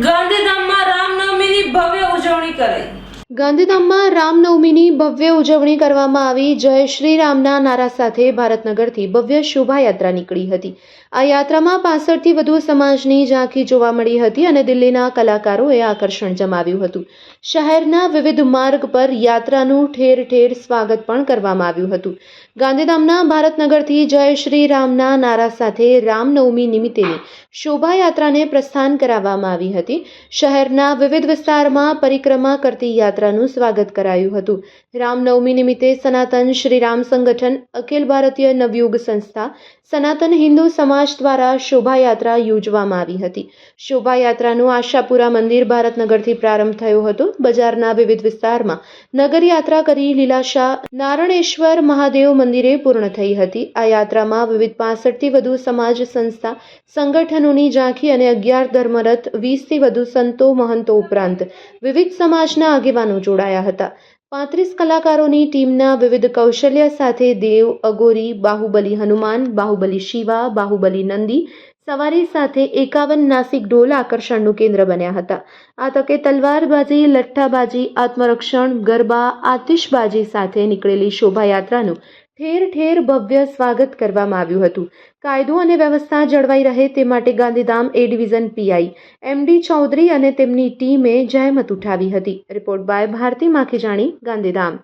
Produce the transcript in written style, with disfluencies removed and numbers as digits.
ગાંધીધામમાં રામનવમીની ભવ્ય ઉજવણી કરાઈ। ગાંધીધામમાં રામનવમીની ભવ્ય ઉજવણી કરવામાં આવી। જય શ્રી રામના નારા સાથે ભારતનગરથી ભવ્ય શોભાયાત્રા નીકળી હતી। આ યાત્રામાં 65થી વધુ સમાજની ઝાંખી જોવા મળી હતી અને દિલ્હીના કલાકારોએ આકર્ષણ જમાવ્યું હતું। શહેરના વિવિધ માર્ગ પર યાત્રાનું ઠેર ઠેર સ્વાગત પણ કરવામાં આવ્યું હતું। ગાંધીધામના ભારતનગરથી જય શ્રી રામના નારા સાથે રામનવમી નિમિત્તેની શોભાયાત્રાને પ્રસ્થાન કરાવવામાં આવી હતી। શહેરના વિવિધ વિસ્તારમાં પરિક્રમા કરતી યાત્રાનું સ્વાગત કરાયું હતું। રામનવમી નિમિત્તે સનાતન શ્રી રામ સંગઠન, અખિલ ભારતીય નવયુગ સંસ્થા, સનાતન હિન્દુ સમાજ દ્વારા શોભાયાત્રા યોજવામાં આવી હતી। શોભાયાત્રાનું આશાપુરા મંદિર ભારતનગરથી પ્રારંભ થયો હતો। બજારના વિવિધ વિસ્તારમાં નગરયાત્રા કરી લીલાશાહ નારણેશ્વર મહાદેવ મંદિરે પૂર્ણ થઈ હતી। આ યાત્રામાં વિવિધ 65થી વધુ સમાજ સંસ્થા સંગઠનોની ઝાંખી અને 11 ધર્મરથ, 20થી વધુ સંતો મહંતો ઉપરાંત વિવિધ સમાજના આગેવાનો જોડાયા હતા। 35 કલાકારોની ટીમના વિવિધ કૌશલ્ય સાથે દેવ, અઘોરી, બાહુબલી હનુમાન, બાહુબલી શિવા, બાહુબલી નંદી સવારી સાથે 51 નાસિક ઢોલ આકર્ષણનું કેન્દ્ર બન્યા હતા। આ તકે તલવારબાજી, લઠ્ઠાબાજી, આત્મરક્ષણ, ગરબા, આતિશબાજી સાથે નીકળેલી શોભાયાત્રાનું ઠેર ઠેર ભવ્ય સ્વાગત કરવામાં આવ્યું હતું। કાયદો અને વ્યવસ્થા જળવાઈ રહે તે માટે ગાંધીધામ એ ડિવિઝન પીઆઈ એમડી ચૌધરી અને તેમની ટીમે જહેમત ઉઠાવી હતી। Report by Bharti Makhijani, Gandhidham.